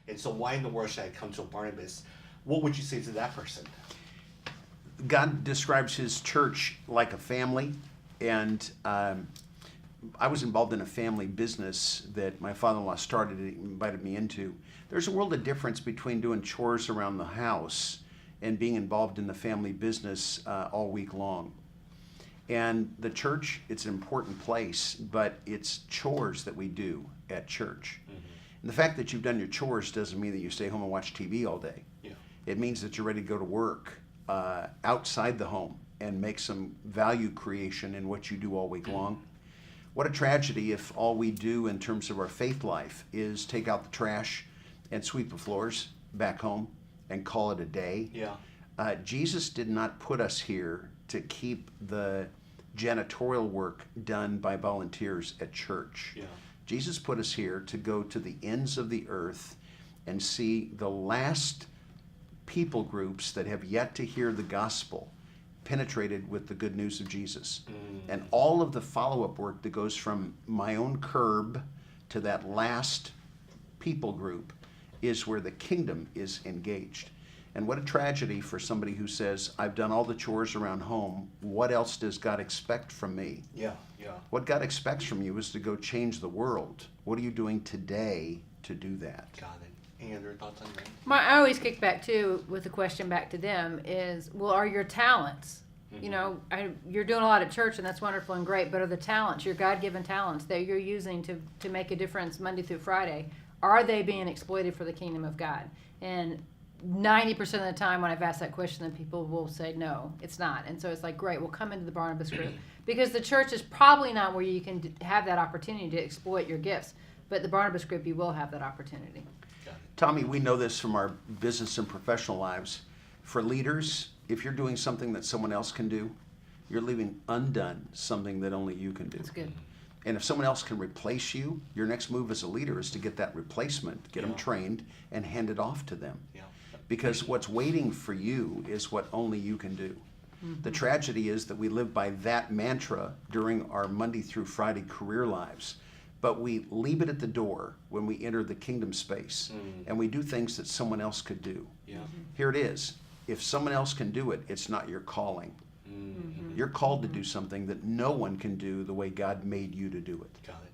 And so why in the world should I come to a Barnabas? What would you say to that person? God describes his church like a family, and I was involved in a family business that my father-in-law started and invited me into. There's a world of difference between doing chores around the house and being involved in the family business all week long. And the church, it's an important place, but it's chores that we do at church. Mm-hmm. And the fact that you've done your chores doesn't mean that you stay home and watch TV all day. Yeah. It means that you're ready to go to work outside the home and make some value creation in what you do all week long. What a tragedy if all we do in terms of our faith life is take out the trash and sweep the floors back home and call it a day. Yeah. Jesus did not put us here to keep the janitorial work done by volunteers at church. Yeah. Jesus put us here to go to the ends of the earth and see the last people groups that have yet to hear the gospel penetrated with the good news of Jesus. And all of the follow-up work that goes from my own curb to that last people group is where the kingdom is engaged. And what a tragedy for somebody who says, I've done all the chores around home, what else does God expect from me? Yeah, yeah. What God expects from you is to go change the world. What are you doing today to do that? Got it. And your thoughts on that? I always kick back too with the question back to them is, well, are your talents? Mm-hmm. You know, you're doing a lot at church and that's wonderful and great, but are the talents, your God-given talents that you're using to make a difference Monday through Friday, are they being exploited for the kingdom of God? And 90% of the time when I've asked that question, then people will say, no, it's not. And so it's like, great, we'll come into the Barnabas group. Because the church is probably not where you can have that opportunity to exploit your gifts. But the Barnabas group, you will have that opportunity. Tommy, we know this from our business and professional lives. For leaders, if you're doing something that someone else can do, you're leaving undone something that only you can do. That's good. And if someone else can replace you, your next move as a leader is to get that replacement, get them trained, and hand it off to them. Yeah. Because what's waiting for you is what only you can do. Mm-hmm. The tragedy is that we live by that mantra during our Monday through Friday career lives. But we leave it at the door when we enter the kingdom space, and we do things that someone else could do. Yeah. Here it is. If someone else can do it, it's not your calling. Mm-hmm. You're called to do something that no one can do the way God made you to do it. Got it.